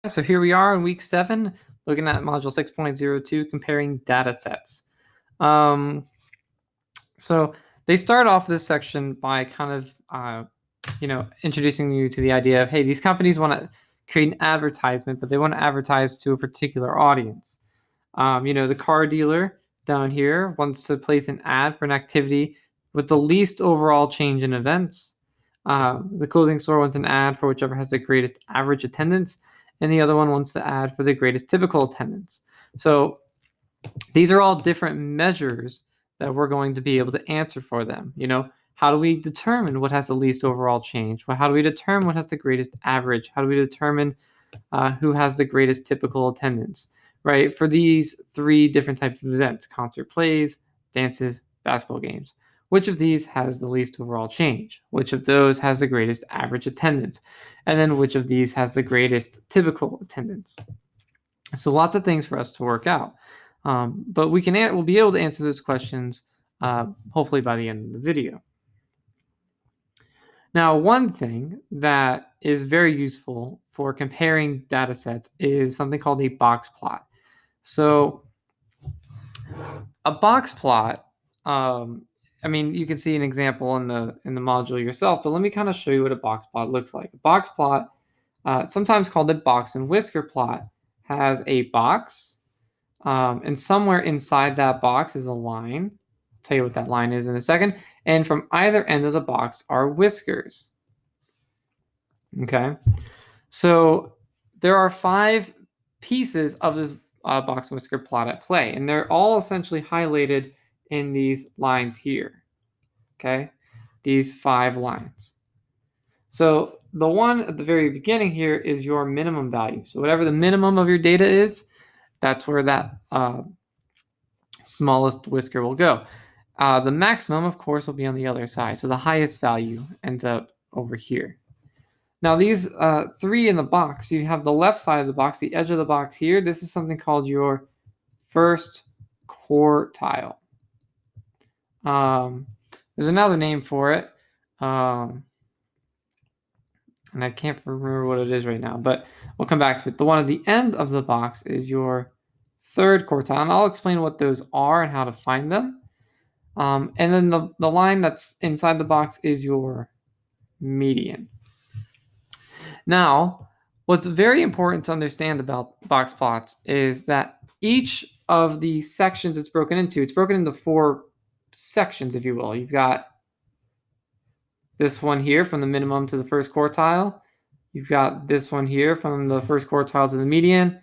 So here we are in week 7, looking at module 6.02, comparing data sets. So they start off this section by kind of, introducing you to the idea of, hey, these companies want to create an advertisement, but they want to advertise to a particular audience. The car dealer down here wants to place an ad for an activity with the least overall change in events. The clothing store wants an ad for whichever has the greatest average attendance, and the other one wants the ad for the greatest typical attendance. So these are all different measures that we're going to be able to answer for them. How do we determine what has the least overall change? Well, how do we determine what has the greatest average? How do we determine who has the greatest typical attendance, right? For these 3 different types of events: concert plays, dances, basketball games. Which of these has the least overall change? Which of those has the greatest average attendance? And then which of these has the greatest typical attendance? So lots of things for us to work out. But we'll be able to answer those questions hopefully by the end of the video. Now, one thing that is very useful for comparing data sets is something called a box plot. So a box plot, you can see an example in the module yourself, but let me kind of show you what a box plot looks like. A box plot, sometimes called the box and whisker plot, has a box, and somewhere inside that box is a line. I'll tell you what that line is in a second. And from either end of the box are whiskers. Okay, so there are 5 pieces of this box and whisker plot at play, and they're all essentially highlighted in these lines here. Okay, these 5 lines. So the one at the very beginning here is your minimum value. So whatever the minimum of your data is, that's where that smallest whisker will go. The maximum, of course, will be on the other side. So the highest value ends up over here. Now these 3 in the box, you have the left side of the box, the edge of the box here. This is something called your first quartile. There's another name for it. And I can't remember what it is right now, but we'll come back to it. The one at the end of the box is your third quartile, and I'll explain what those are and how to find them. And then the line that's inside the box is your median. Now, what's very important to understand about box plots is that each of the sections it's broken into 4 sections, if you will. You've got this one here from the minimum to the first quartile. You've got this one here from the first quartile to the median.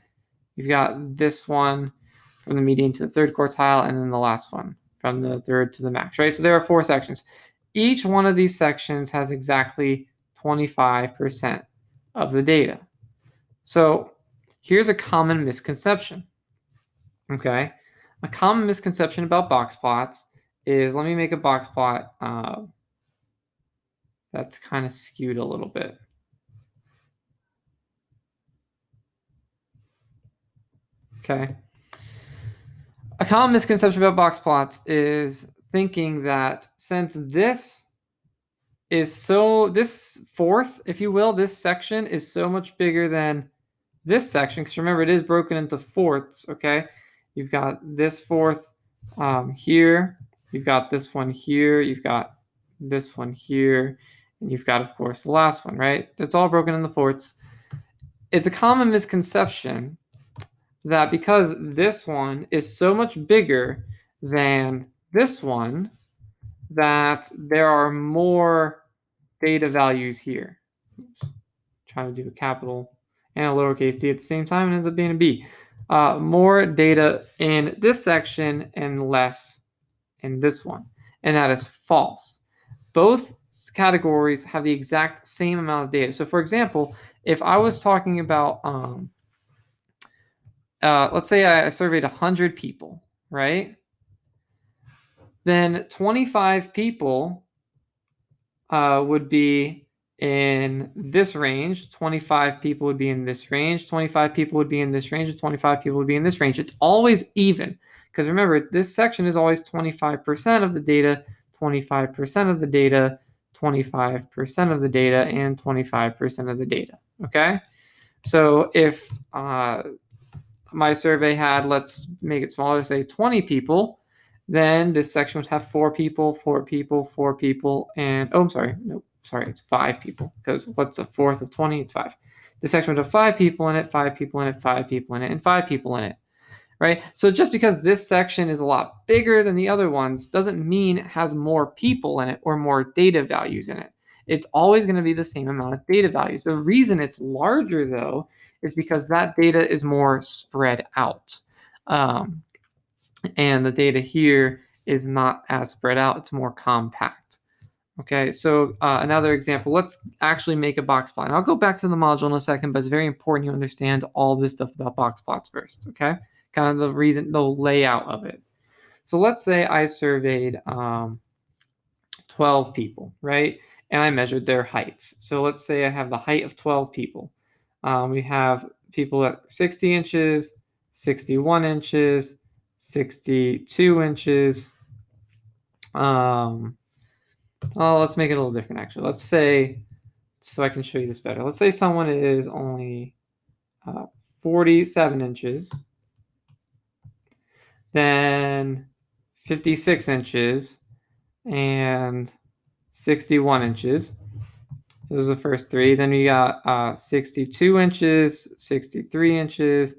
You've got this one from the median to the third quartile, and then the last one from the third to the max, right? So there are 4 sections. Each one of these sections has exactly 25% of the data. So here's a common misconception, okay? A common misconception about box plots is, let me make a box plot that's kind of skewed a little bit. Okay. A common misconception about box plots is thinking that since this fourth, if you will, this section is so much bigger than this section, because remember, it is broken into fourths, okay? You've got this fourth here, you've got this one here, you've got this one here, and you've got, of course, the last one, right? It's all broken into fourths. It's a common misconception that because this one is so much bigger than this one, that there are more data values here. Oops. Trying to do a capital and a lowercase d at the same time, and ends up being a b. More data in this section and less in this one, and that is false. Both categories have the exact same amount of data. So for example, if I was talking about, let's say I surveyed 100 people, right? Then 25 people would be in this range, 25 people would be in this range, 25 people would be in this range, and 25 people would be in this range. It's always even, because remember, this section is always 25% of the data, 25% of the data, 25% of the data, and 25% of the data, okay? So if my survey had, let's make it smaller, say 20 people, then this section would have 4 people, 4 people, 4 people, and oh, I'm sorry, no, sorry, it's 5 people, because what's a fourth of 20? It's 5. This section would have 5 people in it, 5 people in it, 5 people in it, and 5 people in it, right? So just because this section is a lot bigger than the other ones doesn't mean it has more people in it or more data values in it. It's always going to be the same amount of data values. The reason it's larger, though, is because that data is more spread out. And the data here is not as spread out. It's more compact. Okay, so another example, let's actually make a box plot. And I'll go back to the module in a second, but it's very important you understand all this stuff about box plots first, okay? Kind of the layout of it. So let's say I surveyed 12 people, right? And I measured their heights. So let's say I have the height of 12 people. We have people at 60 inches, 61 inches, 62 inches. Let's make it a little different, actually. Let's say, so I can show you this better. Let's say someone is only 47 inches, then 56 inches, and 61 inches. So those are the first 3. Then we got 62 inches, 63 inches,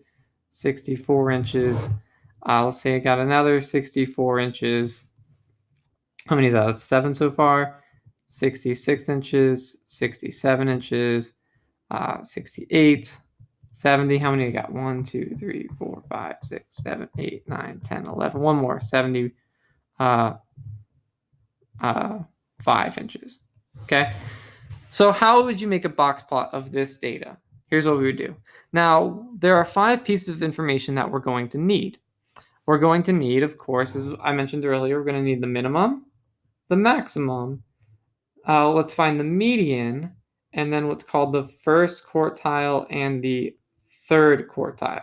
64 inches. Let's say I got another 64 inches. How many is that? That's 7 so far. 66 inches, 67 inches, 68, 70. How many I got? 1, 2, 3, 4, 5, 6, 7, 8, 9, 10, 11. One more. 75 inches. Okay. So how would you make a box plot of this data? Here's what we would do. Now, there are 5 pieces of information that we're going to need. We're going to need, of course, as I mentioned earlier, we're going to need the minimum, the maximum. Let's find the median, and then what's called the first quartile and the third quartile.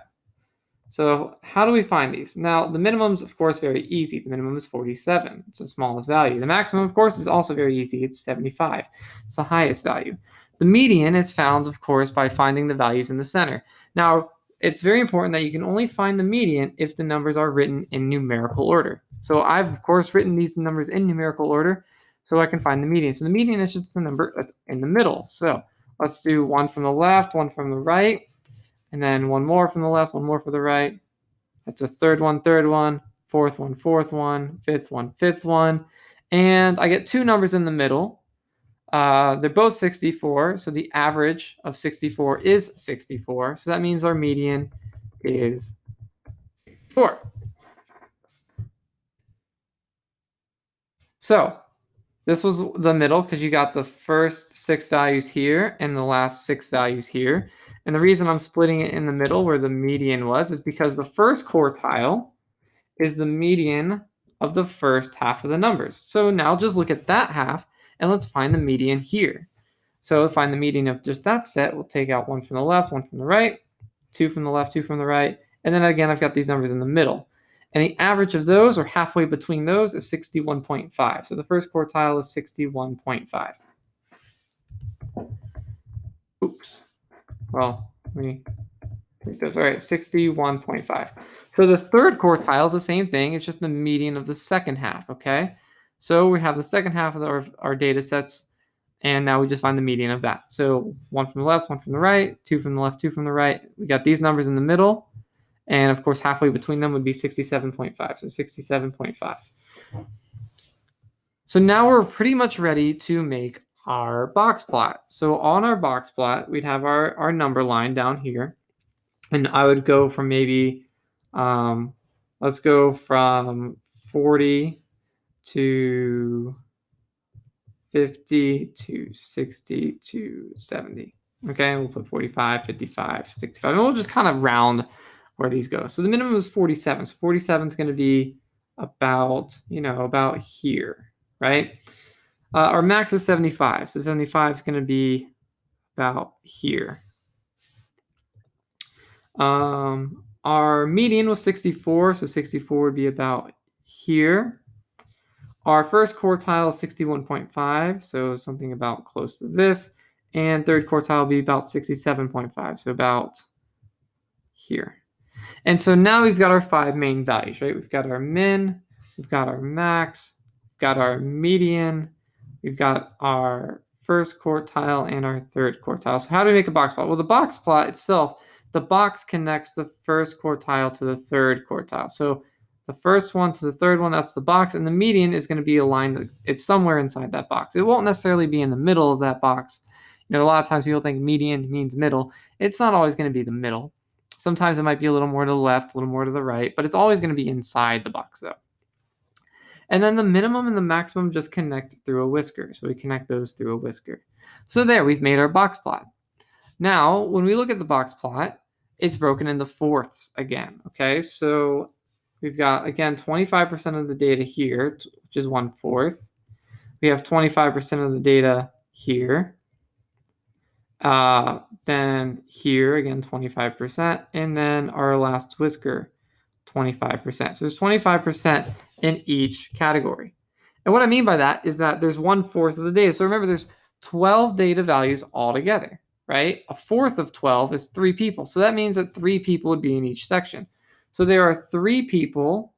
So how do we find these? Now, the minimum is, of course, very easy. The minimum is 47. It's the smallest value. The maximum, of course, is also very easy. It's 75. It's the highest value. The median is found, of course, by finding the values in the center. Now, it's very important that you can only find the median if the numbers are written in numerical order. So I've, of course, written these numbers in numerical order so I can find the median. So the median is just the number that's in the middle. So let's do one from the left, one from the right, and then one more from the left, one more for the right. That's a third one, fourth one, fifth one. And I get 2 numbers in the middle. They're both 64, so the average of 64 is 64. So that means our median is 64. So this was the middle because you got the first 6 values here and the last 6 values here. And the reason I'm splitting it in the middle where the median was is because the first quartile is the median of the first half of the numbers. So now just look at that half and let's find the median here. So to find the median of just that set, we'll take out 1 from the left, 1 from the right, 2 from the left, 2 from the right. And then again, I've got these numbers in the middle. And the average of those, or halfway between those, is 61.5. So the first quartile is 61.5. Oops. Well, let me take those. All right, 61.5. So the third quartile is the same thing. It's just the median of the second half, okay? So we have the second half of our data sets, and now we just find the median of that. So 1 from the left, 1 from the right, 2 from the left, 2 from the right. We got these numbers in the middle. And of course, halfway between them would be 67.5. So 67.5. So now we're pretty much ready to make our box plot. So on our box plot, we'd have our number line down here. And I would go from maybe, let's go from 40 to 50 to 60 to 70. Okay, we'll put 45, 55, 65. And we'll just kind of round where these go. So the minimum is 47. So 47 is going to be about, about here, right? Our max is 75. So 75 is going to be about here. Our median was 64. So 64 would be about here. Our first quartile is 61.5. So something about close to this. and third quartile will be about 67.5, so about here. And so now we've got our 5 main values, right? We've got our min, we've got our max, we've got our median, we've got our first quartile and our third quartile. So how do we make a box plot? Well, the box plot itself, the box connects the first quartile to the third quartile. So the first one to the third one, that's the box, and the median is going to be aligned. It's somewhere inside that box. It won't necessarily be in the middle of that box. You know, a lot of times people think median means middle. It's not always going to be the middle. Sometimes it might be a little more to the left, a little more to the right, but it's always going to be inside the box though. And then the minimum and the maximum just connect through a whisker. So we connect those through a whisker. So there, we've made our box plot. Now, when we look at the box plot, it's broken into fourths again, okay? So we've got, again, 25% of the data here, which is 1/4. We have 25% of the data here. Then here, again, 25%. And then our last whisker, 25%. So there's 25% in each category. And what I mean by that is that there's 1/4 of the data. So remember, there's 12 data values altogether, right? A fourth of 12 is 3 people. So that means that 3 people would be in each section. So there are 3 people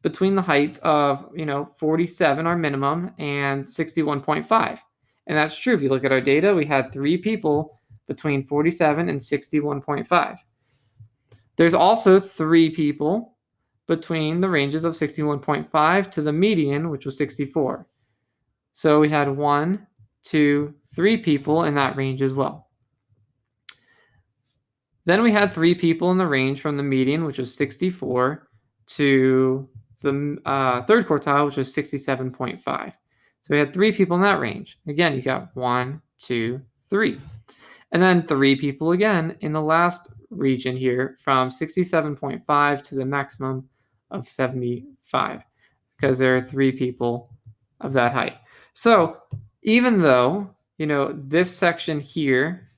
between the heights of, 47, our minimum, and 61.5. And that's true. If you look at our data, we had 3 people between 47 and 61.5. There's also 3 people between the ranges of 61.5 to the median, which was 64. So we had 1, 2, 3 people in that range as well. Then we had 3 people in the range from the median, which was 64, to the third quartile, which was 67.5. So we had 3 people in that range. Again, you got 1, 2, 3. And then 3 people again in the last region here from 67.5 to the maximum of 75, because there are 3 people of that height. So even though, this section here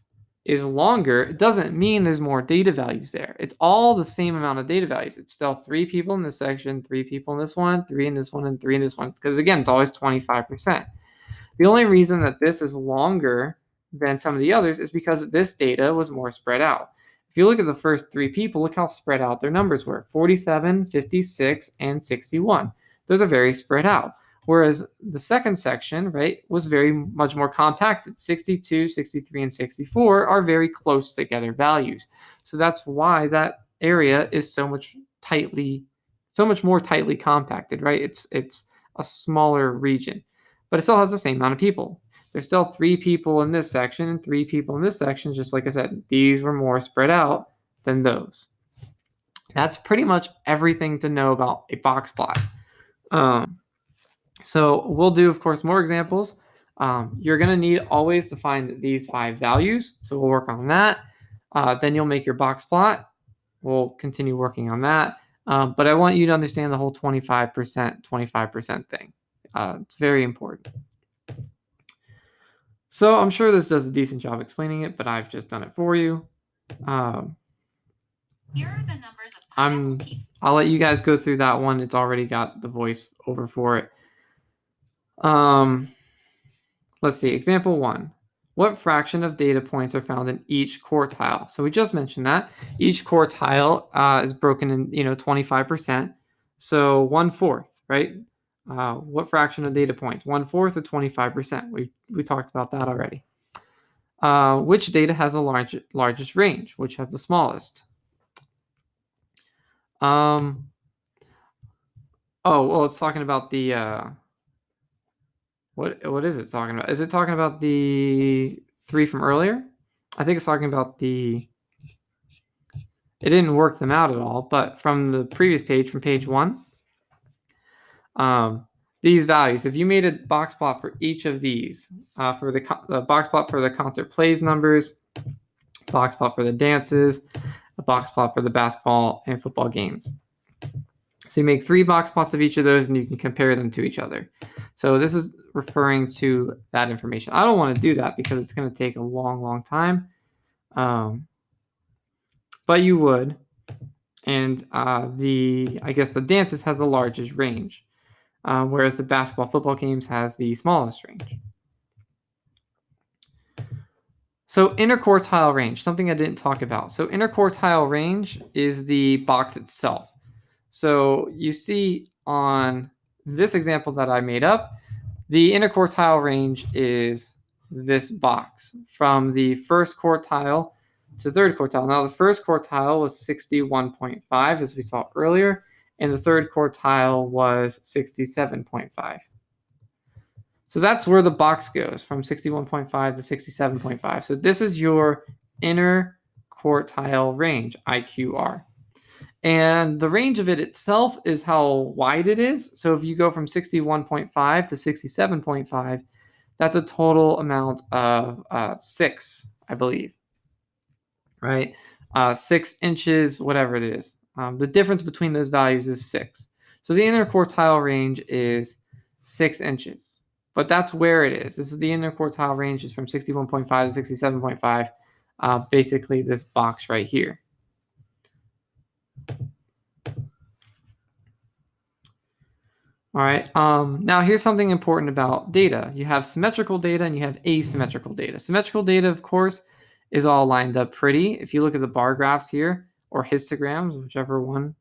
is longer, it doesn't mean there's more data values there. It's all the same amount of data values. It's still 3 people in this section, 3 people in this one, 3 in this one, and 3 in this one, because again, it's always 25%. The only reason that this is longer than some of the others is because this data was more spread out. If you look at the first 3 people, look how spread out their numbers were: 47, 56, and 61. Those are very spread out. Whereas the second section, right, was very much more compacted. 62, 63, and 64 are very close together values. So that's why that area is so much more tightly compacted, right? It's a smaller region, but it still has the same amount of people. There's still 3 people in this section and 3 people in this section. Just like I said, these were more spread out than those. That's pretty much everything to know about a box plot. So we'll do, of course, more examples. You're going to need always to find these 5 values. So we'll work on that. Then you'll make your box plot. We'll continue working on that. But I want you to understand the whole 25% thing. It's very important. So I'm sure this does a decent job explaining it, but I've just done it for you. Here are the numbers of I'll let you guys go through that one. It's already got the voice over for it. Let's see. Example 1. What fraction of data points are found in each quartile? So we just mentioned that. Each quartile is broken in, 25%. So 1/4, right? What fraction of data points? 1/4 or 25%. We talked about that already. Which data has the largest range? Which has the smallest? Oh, well, it's talking about the what is it talking about? Is it talking about the 3 from earlier? I think it's talking about it didn't work them out at all, but from the previous page, from page 1, these values, if you made a box plot for each of these, for the box plot for the concert plays numbers, box plot for the dances, a box plot for the basketball and football games. So you make 3 box plots of each of those and you can compare them to each other. So this is referring to that information. I don't want to do that because it's going to take a long, long time. But you would. And I guess the dances has the largest range, whereas the basketball football games has the smallest range. So interquartile range, something I didn't talk about. So interquartile range is the box itself. So you see on this example that I made up, the interquartile range is this box from the first quartile to third quartile. Now the first quartile was 61.5 as we saw earlier, and the third quartile was 67.5. So that's where the box goes from 61.5 to 67.5. So this is your inner quartile range, IQR. And the range of it itself is how wide it is. So if you go from 61.5 to 67.5, that's a total amount of 6, I believe, right? 6 inches, whatever it is. The difference between those values is 6. So the interquartile range is 6 inches. But that's where it is. This is the interquartile range is from 61.5 to 67.5, basically this box right here. All right. Now here's something important about data. You have symmetrical data and you have asymmetrical data. Symmetrical data, of course, is all lined up pretty. If you look at the bar graphs here or histograms, whichever one,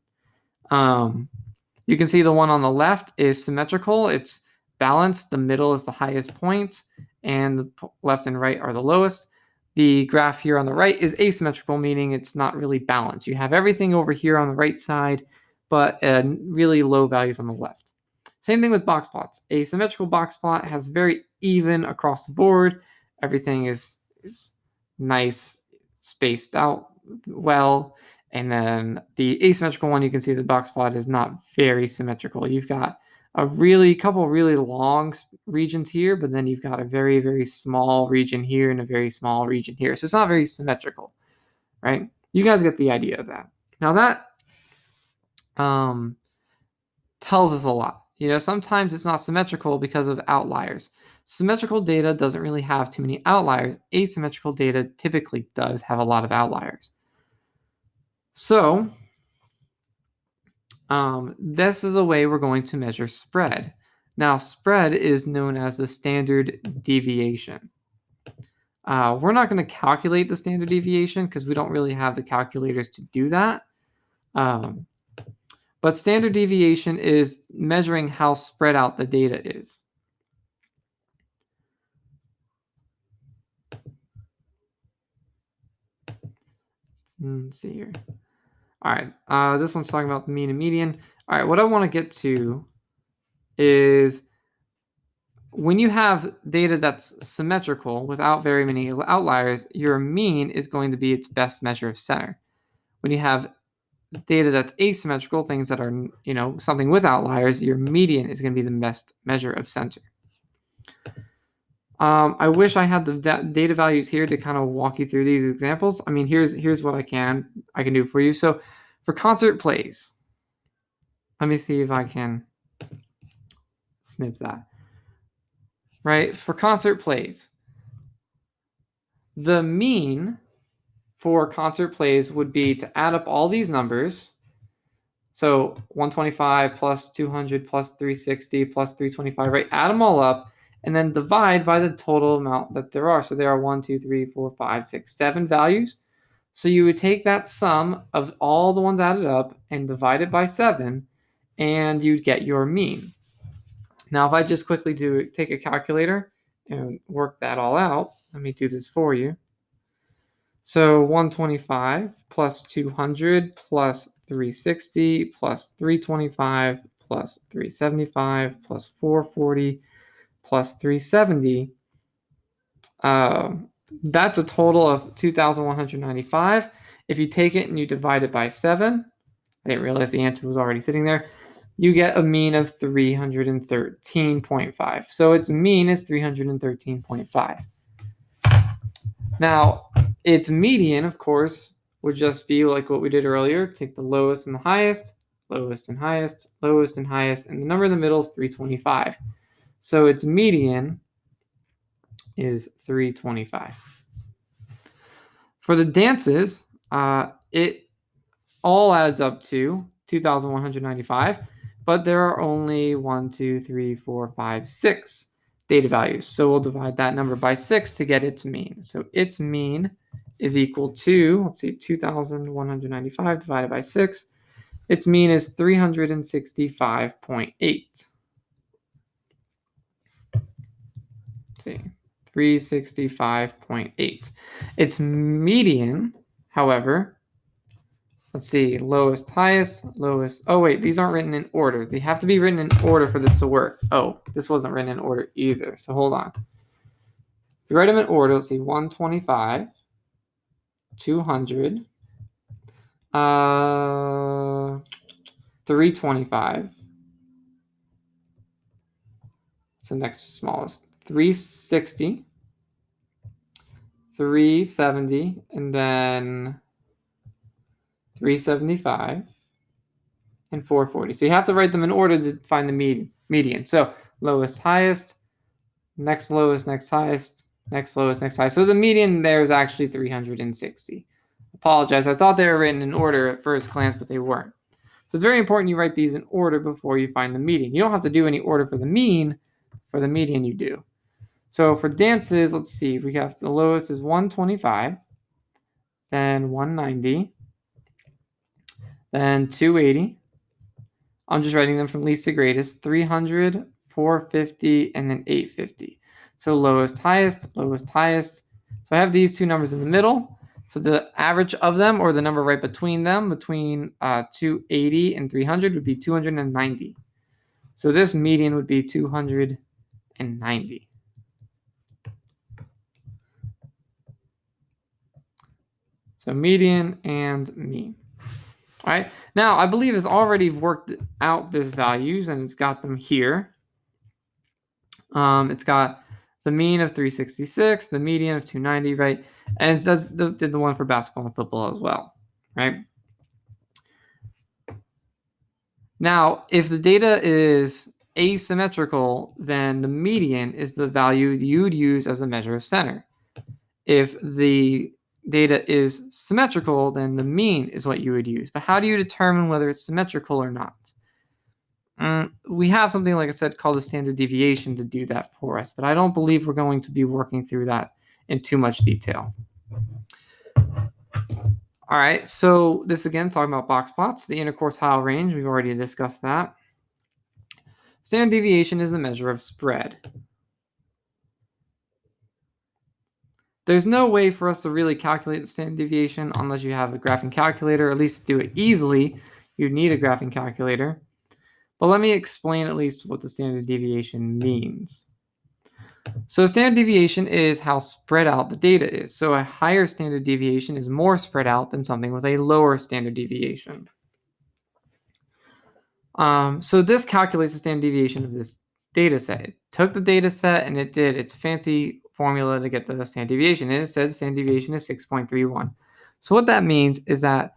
you can see the one on the left is symmetrical. It's balanced. The middle is the highest point, and the left and right are the lowest. The graph here on the right is asymmetrical, meaning it's not really balanced. You have everything over here on the right side, but really low values on the left. Same thing with box plots. A symmetrical box plot has very even across the board. Everything is nice, spaced out well. And then the asymmetrical one, you can see the box plot is not very symmetrical. You've got a couple really long regions here, but then you've got a very, very small region here and a very small region here. So it's not very symmetrical, right? You guys get the idea of that. Now that tells us a lot. Sometimes it's not symmetrical because of outliers. Symmetrical data doesn't really have too many outliers. Asymmetrical data typically does have a lot of outliers. So this is a way we're going to measure spread. Now, spread is known as the standard deviation. We're not going to calculate the standard deviation because we don't really have the calculators to do that. But standard deviation is measuring how spread out the data is. Let's see here. All right, this one's talking about the mean and median. All right, what I want to get to is when you have data that's symmetrical without very many outliers, your mean is going to be its best measure of center. When you have data that's asymmetrical, things that are, something with outliers, your median is going to be the best measure of center. I wish I had the data values here to kind of walk you through these examples. I mean, here's what I can do for you. So for concert plays, let me see if I can snip that. Right, for concert plays, the mean for concert plays would be to add up all these numbers. So 125 plus 200 plus 360 plus 325, right? Add them all up and then divide by the total amount that there are. So there are 1, 2, 3, 4, 5, 6, 7 values. So you would take that sum of all the ones added up and divide it by 7, and you'd get your mean. Now, if I just quickly take a calculator and work that all out, let me do this for you. So 125 plus 200 plus 360 plus 325 plus 375 plus 440 plus 370. That's a total of 2,195. If you take it and you divide it by 7, I didn't realize the answer was already sitting there, you get a mean of 313.5. So its mean is 313.5. Now, its median, of course, would just be like what we did earlier. Take the lowest and the highest, lowest and highest, lowest and highest, and the number in the middle is 325. So its median is 325. For the dances, it all adds up to 2,195, but there are only 1, 2, 3, 4, 5, 6 data values. So we'll divide that number by 6 to get its mean. So its mean is equal to, let's see, 2,195 divided by 6. Its mean is 365.8. See, 365.8. Its median, however, let's see, lowest, highest, lowest. Oh, wait, these aren't written in order. They have to be written in order for this to work. Oh, this wasn't written in order either. So hold on. If you write them in order, let's see, 125, 200, 325. It's the next smallest. 360, 370, and then 375, and 440. So you have to write them in order to find the median. So lowest, highest, next lowest, next highest, next lowest, next highest. So the median there is actually 360. Apologize. I thought they were written in order at first glance, but they weren't. So it's very important you write these in order before you find the median. You don't have to do any order for the mean. For the median, you do. So for dances, let's see. We have the lowest is 125, then 190, then 280. I'm just writing them from least to greatest. 300, 450, and then 850. So lowest, highest, lowest, highest. So I have these two numbers in the middle. So the average of them, or the number right between them, between 280 and 300, would be 290. So this median would be 290. So median and mean. All right. Now, I believe it's already worked out these values, and it's got them here. It's got the mean of 366, the median of 290, right? And it does did the one for basketball and football as well, right? Now, if the data is asymmetrical, then the median is the value you'd use as a measure of center. If the data is symmetrical, then the mean is what you would use. But how do you determine whether it's symmetrical or not? We have something, like I said, called the standard deviation to do that for us, but I don't believe we're going to be working through that in too much detail. All right, so this again, talking about box plots, the interquartile range, we've already discussed that. Standard deviation is the measure of spread. There's no way for us to really calculate the standard deviation unless you have a graphing calculator, or at least do it easily. You'd need a graphing calculator. But let me explain at least what the standard deviation means. So standard deviation is how spread out the data is. So a higher standard deviation is more spread out than something with a lower standard deviation. So this calculates the standard deviation of this data set. It took the data set and it did its fancy formula to get the standard deviation. And it says standard deviation is 6.31. So what that means is that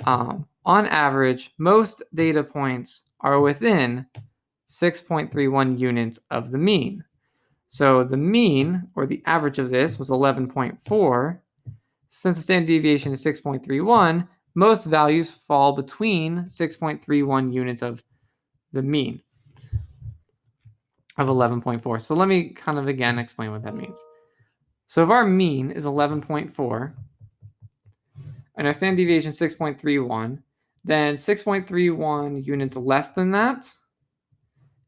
on average, most data points are within 6.31 units of the mean. So the mean, or the average of this, was 11.4. Since the standard deviation is 6.31, most values fall between 6.31 units of the mean of 11.4. So let me kind of again explain what that means. So if our mean is 11.4 and our standard deviation is 6.31, then 6.31 units less than that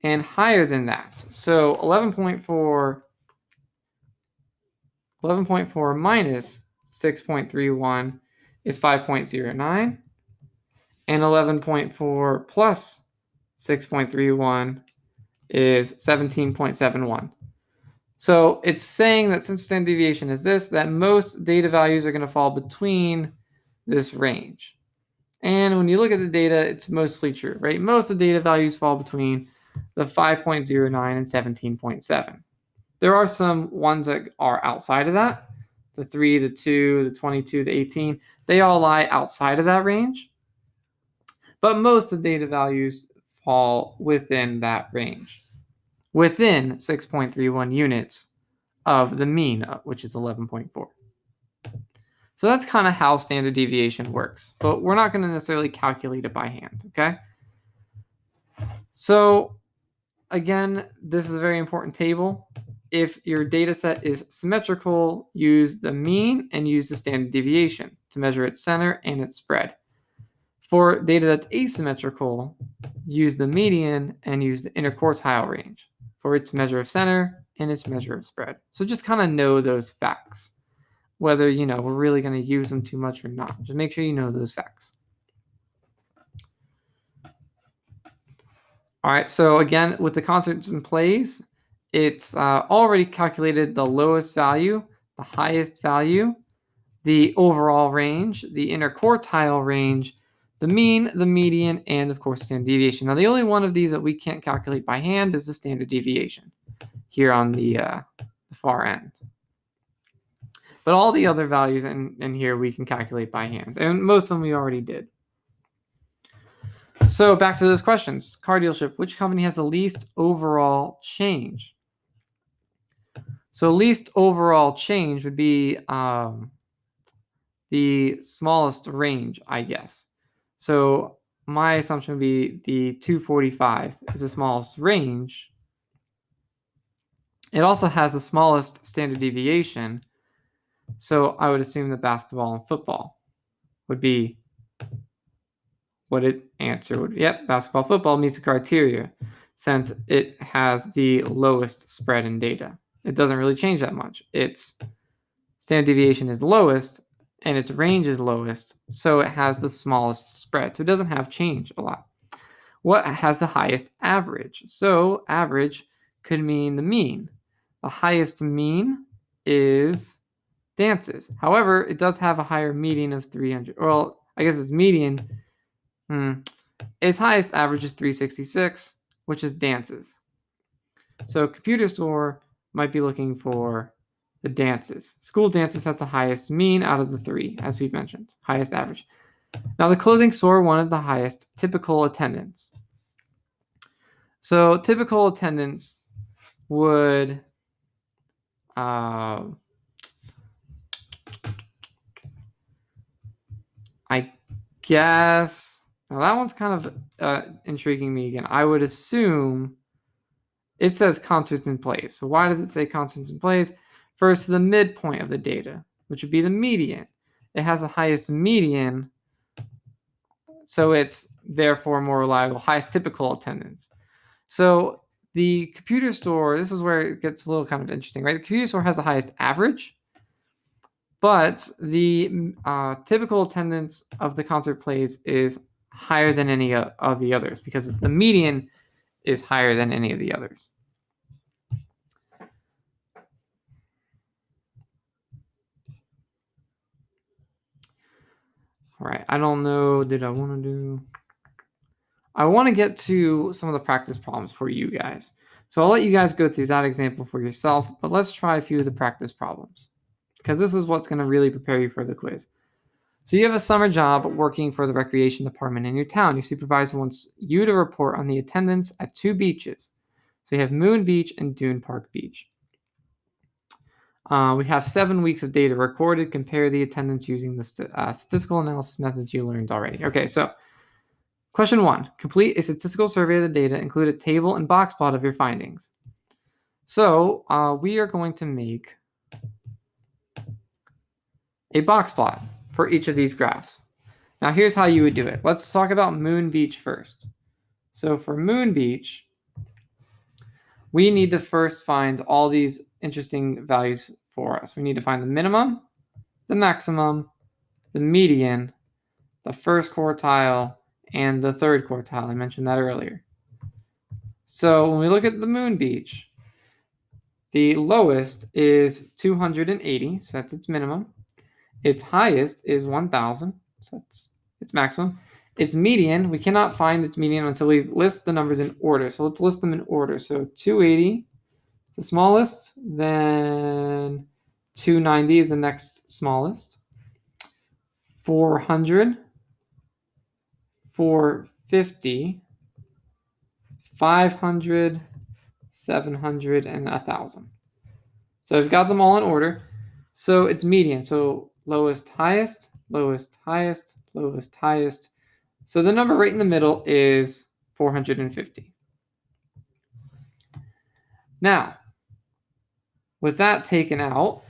and higher than that. So 11.4 minus 6.31 is 5.09, and 11.4 plus 6.31 is 17.71. So it's saying that since standard deviation is this, that most data values are going to fall between this range. And when you look at the data, it's mostly true, right? Most of the data values fall between the 5.09 and 17.7. There are some ones that are outside of that. The 3, the 2, the 22, the 18, they all lie outside of that range. But most of the data values fall within that range, within 6.31 units of the mean, which is 11.4. So that's kind of how standard deviation works, but we're not going to necessarily calculate it by hand, okay? So again, this is a very important table. If your data set is symmetrical, use the mean and use the standard deviation to measure its center and its spread. For data that's asymmetrical, use the median and use the interquartile range for its measure of center and its measure of spread. So just kind of know those facts, whether we're really going to use them too much or not. Just make sure you know those facts. All right, so again, with the constants in place, it's already calculated the lowest value, the highest value, the overall range, the interquartile range, the mean, the median, and of course, standard deviation. Now, the only one of these that we can't calculate by hand is the standard deviation here on the far end. But all the other values in here we can calculate by hand, and most of them we already did. So back to those questions. Car dealership, which company has the least overall change? So least overall change would be the smallest range, I guess. So my assumption would be the 245 is the smallest range. It also has the smallest standard deviation. So I would assume that basketball and football would be what it answer would be. Yep, basketball, football meets the criteria since it has the lowest spread in data. It doesn't really change that much. Its standard deviation is lowest and its range is lowest, so it has the smallest spread. So it doesn't have change a lot. What has the highest average? So average could mean the mean. The highest mean is dances. However, it does have a higher median of 300. Well, I guess its median. Its highest average is 366, which is dances. So computer store might be looking for the dances. School dances has the highest mean out of the three, as we've mentioned, highest average. Now the clothing store wanted the highest typical attendance. So typical attendance would I guess. Now that one's kind of intriguing me again. I would assume it says constants in place. So why does it say constants in place? First, the midpoint of the data, which would be the median. It has the highest median, so it's therefore more reliable, highest typical attendance. So the computer store, this is where it gets a little kind of interesting, right? The computer store has the highest average, but the typical attendance of the concert plays is higher than any of the others because the median is higher than any of the others. All right, I don't know, did I want to do? I want to get to some of the practice problems for you guys. So I'll let you guys go through that example for yourself, but let's try a few of the practice problems because this is what's going to really prepare you for the quiz. So you have a summer job working for the recreation department in your town. Your supervisor wants you to report on the attendance at two beaches. So you have Moon Beach and Dune Park Beach. We have 7 weeks of data recorded. Compare the attendance using the statistical analysis methods you learned already. Okay, so question 1. Complete a statistical survey of the data. Include a table and box plot of your findings. So we are going to make a box plot for each of these graphs. Now here's how you would do it. Let's talk about Moon Beach first. So for Moon Beach, we need to first find all these interesting values for us. We need to find the minimum, the maximum, the median, the first quartile, and the third quartile. I mentioned that earlier. So when we look at the Moon Beach, the lowest is 280, so that's its minimum. Its highest is 1,000, so that's its maximum. Its median, we cannot find its median until we list the numbers in order. So let's list them in order. So 280 is the smallest, then 290 is the next smallest, 400, 450, 500, 700, and 1,000. So I've got them all in order. So it's median. So lowest, highest, lowest, highest, lowest, highest. So the number right in the middle is 450. Now, with that taken out,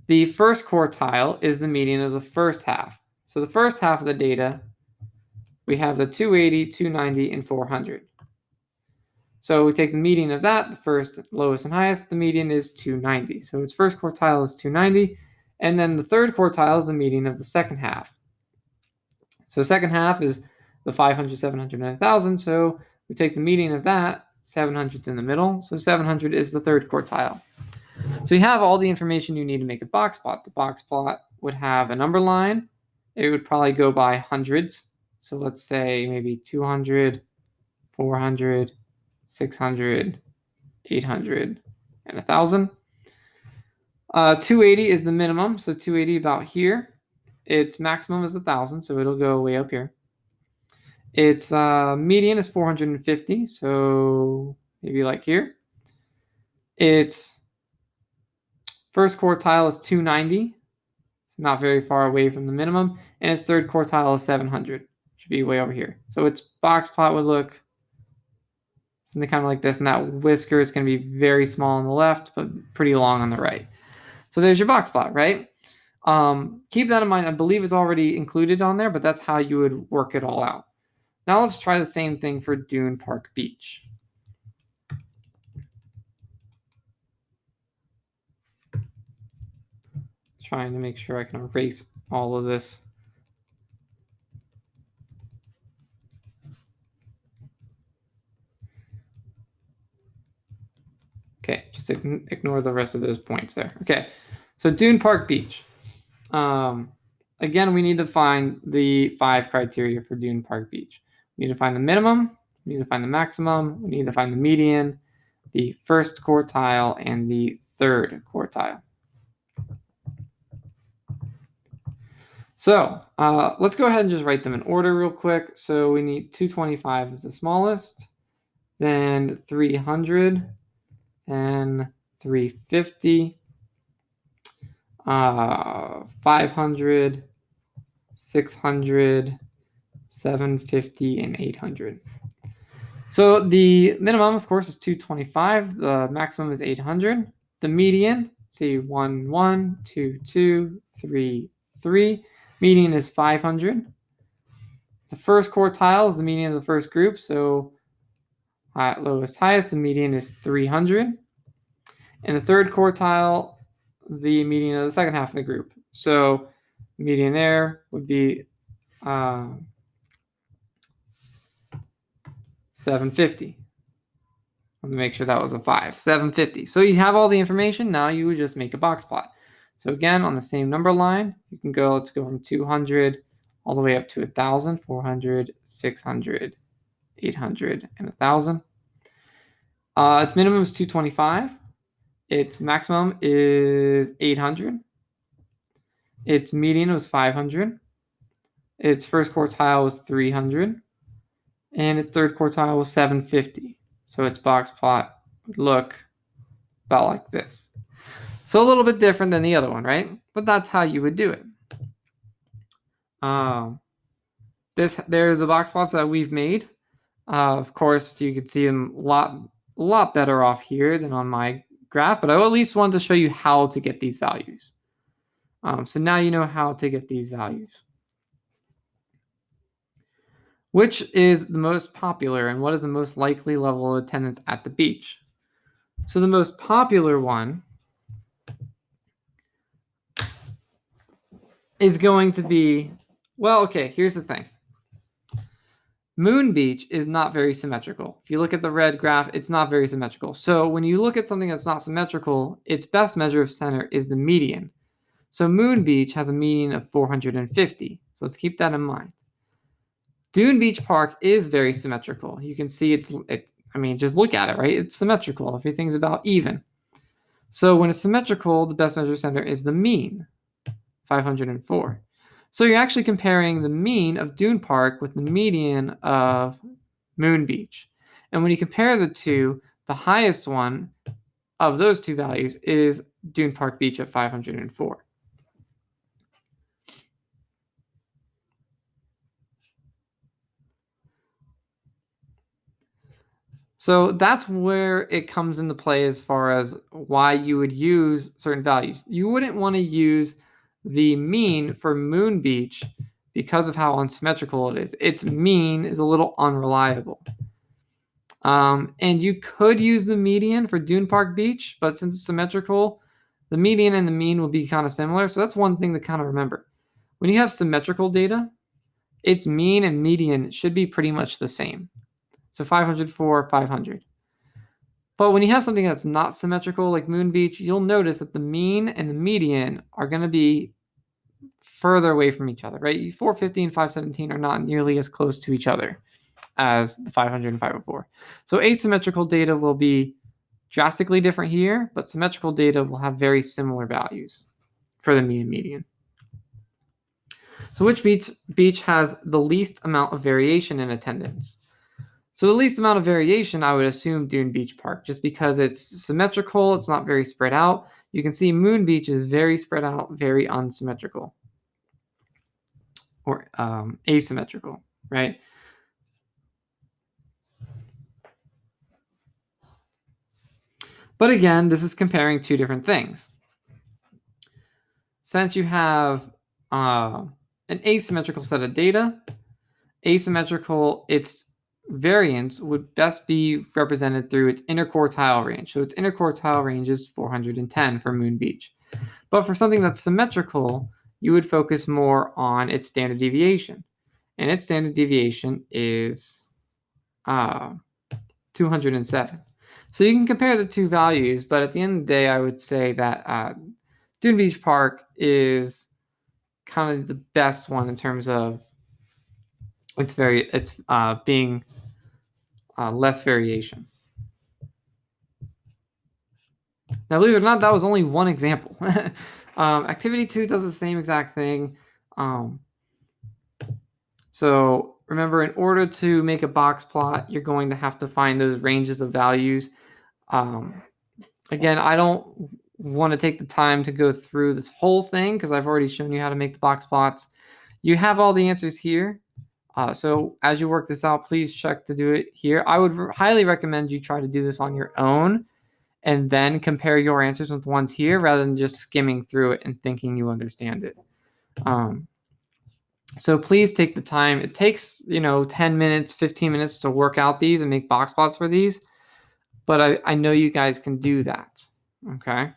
the first quartile is the median of the first half. So the first half of the data, we have the 280, 290, and 400. So we take the median of that, the first, lowest, and highest. The median is 290. So its first quartile is 290. And then the third quartile is the median of the second half. So second half is the 500, 700, and 1,000. So we take the median of that, 700's in the middle. So 700 is the third quartile. So you have all the information you need to make a box plot. The box plot would have a number line. It would probably go by hundreds. So let's say maybe 200, 400, 600, 800, and 1,000. 280 is the minimum. So 280 about here. Its maximum is 1,000. So it'll go way up here. Its median is 450. So maybe like here. Its first quartile is 290. Not very far away from the minimum. And its third quartile is 700. Should be way over here. So its box plot would look something kind of like this. And that whisker is going to be very small on the left, but pretty long on the right. So there's your box plot, right? Keep that in mind. I believe it's already included on there, but that's how you would work it all out. Now let's try the same thing for Dune Park Beach. Trying to make sure I can erase all of this. Okay, just ignore the rest of those points there. Okay, so Dune Park Beach. Again, we need to find the 5 criteria for Dune Park Beach. We need to find the minimum, we need to find the maximum, we need to find the median, the first quartile, and the third quartile. So let's go ahead and just write them in order real quick. So we need 225 is the smallest, then 300, and 350, 500, 600, 750, and 800. So the minimum, of course, is 225. The maximum is 800. The median, see 1, 1, 2, 2, 3, 3. Median is 500. The first quartile is the median of the first group. So lowest, highest, the median is 300. And the third quartile, the median of the second half of the group. So median there would be 750. Let me make sure that was a 5. 750. So you have all the information. Now you would just make a box plot. So again, on the same number line, you can go, let's go from 200 all the way up to 1,000, 400, 600, 800, and 1,000. Its minimum is 225. Its maximum is 800. Its median was 500. Its first quartile was 300. And its third quartile was 750. So its box plot would look about like this. So a little bit different than the other one, right? But that's how you would do it. There's the box plots that we've made. Of course, you can see them a lot better off here than on my graph, but I at least wanted to show you how to get these values. So now you know how to get these values. Which is the most popular and what is the most likely level of attendance at the beach? So the most popular one is going to be, well, okay, here's the thing. Moon Beach is not very symmetrical. If you look at the red graph, it's not very symmetrical. So when you look at something that's not symmetrical, its best measure of center is the median. So Moon Beach has a median of 450. So let's keep that in mind. Dune Beach Park is very symmetrical. You can see I mean, just look at it, right? It's symmetrical. Everything's about even. So when it's symmetrical, the best measure of center is the mean, 504. So you're actually comparing the mean of Dune Park with the median of Moon Beach. And when you compare the two, the highest one of those two values is Dune Park Beach at 504. So that's where it comes into play as far as why you would use certain values. You wouldn't want to use the mean for Moon Beach because of how unsymmetrical it is. Its mean is a little unreliable. And you could use the median for Dune Park Beach, but since it's symmetrical, the median and the mean will be kind of similar. So that's one thing to kind of remember. When you have symmetrical data, its mean and median should be pretty much the same. So 500 for 500. But when you have something that's not symmetrical like Moon Beach, you'll notice that the mean and the median are going to be further away from each other, right? 450 and 517 are not nearly as close to each other as the 500 and 504. So asymmetrical data will be drastically different here, but symmetrical data will have very similar values for the mean and median. So which beach has the least amount of variation in attendance? So the least amount of variation, I would assume Dune Beach Park, just because it's symmetrical, it's not very spread out. You can see Moon Beach is very spread out, very unsymmetrical, or asymmetrical, right? But again, this is comparing two different things. Since you have an asymmetrical set of data, asymmetrical, its variance would best be represented through its interquartile range. So its interquartile range is 410 for Moon Beach. But for something that's symmetrical, you would focus more on its standard deviation. And its standard deviation is 207. So you can compare the two values, but at the end of the day, I would say that Dune Beach Park is kind of the best one in terms of it's being less variation. Now, believe it or not, that was only one example. Activity 2 does the same exact thing. So remember, in order to make a box plot, you're going to have to find those ranges of values. Again, I don't want to take the time to go through this whole thing because I've already shown you how to make the box plots. You have all the answers here. So as you work this out, please check to do it here. I would highly recommend you try to do this on your own and then compare your answers with the ones here rather than just skimming through it and thinking you understand it. So please take the time. It takes, 10 minutes, 15 minutes to work out these and make box plots for these. But I know you guys can do that. Okay.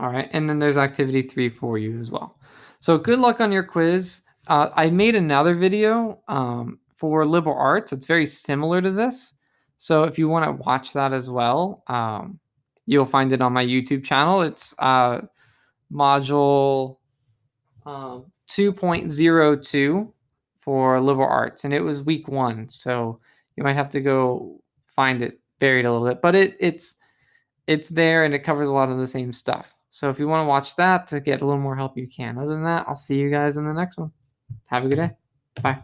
All right. And then there's activity 3 for you as well. So good luck on your quiz. I made another video for liberal arts. It's very similar to this. So if you want to watch that as well, you'll find it on my YouTube channel. It's module 2.02 for liberal arts, and it was week 1. So you might have to go find it buried a little bit, but it's there and it covers a lot of the same stuff. So if you want to watch that to get a little more help, you can. Other than that, I'll see you guys in the next one. Have a good day. Bye.